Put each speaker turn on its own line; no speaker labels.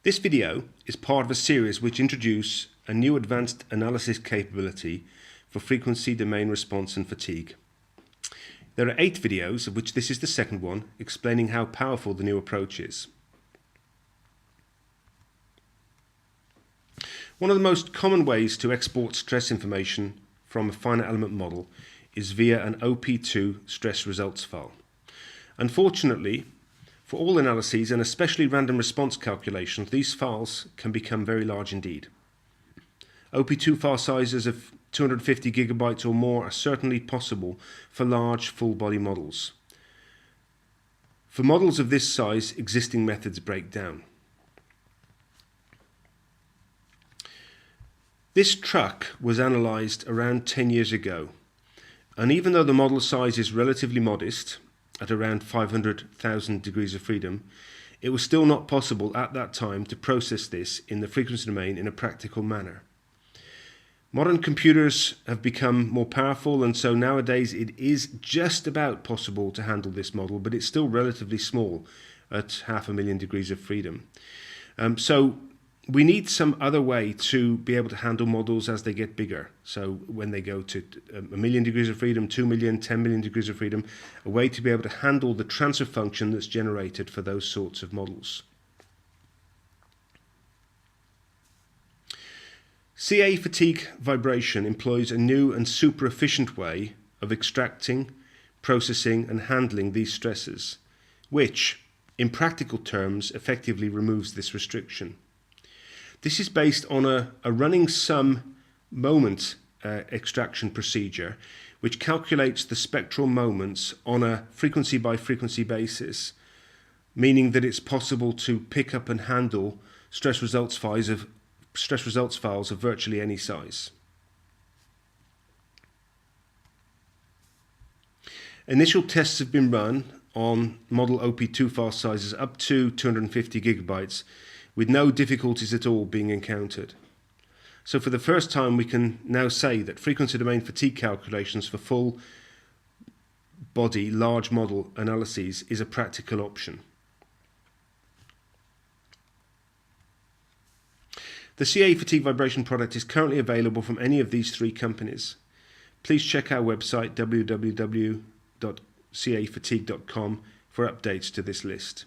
This video is part of a series which introduce a new advanced analysis capability for frequency domain response and fatigue. There are 8 videos, of which this is the second one, explaining how powerful the new approach is. One of the most common ways to export stress information from a finite element model is via an OP2 stress results file. Unfortunately, for all analyses and especially random response calculations, these files can become very large indeed. OP2 file sizes of 250 gigabytes or more are certainly possible for large full-body models. For models of this size, existing methods break down. This truck was analysed around 10 years ago, and even though the model size is relatively modest, at around 500,000 degrees of freedom, it was still not possible at that time to process this in the frequency domain in a practical manner. Modern computers have become more powerful, and so nowadays it is just about possible to handle this model, but it's still relatively small at 500,000 degrees of freedom. So we need some other way to be able to handle models as they get bigger. So when they go to 1,000,000 degrees of freedom, 2 million, 10 million degrees of freedom, a way to be able to handle the transfer function that's generated for those sorts of models. CAEfatigue VIBRATION employs a new and super efficient way of extracting, processing and handling these stresses, which, in practical terms, effectively removes this restriction. This is based on a running sum moment extraction procedure, which calculates the spectral moments on a frequency by frequency basis, meaning that it's possible to pick up and handle stress results files of virtually any size. Initial tests have been run on model OP2 file sizes up to 250 gigabytes, with no difficulties at all being encountered. So for the first time we can now say that frequency domain fatigue calculations for full body large model analyses is a practical option. The CAEfatigue VIBRATION product is currently available from any of these 3 companies. Please check our website www.caefatigue.com for updates to this list.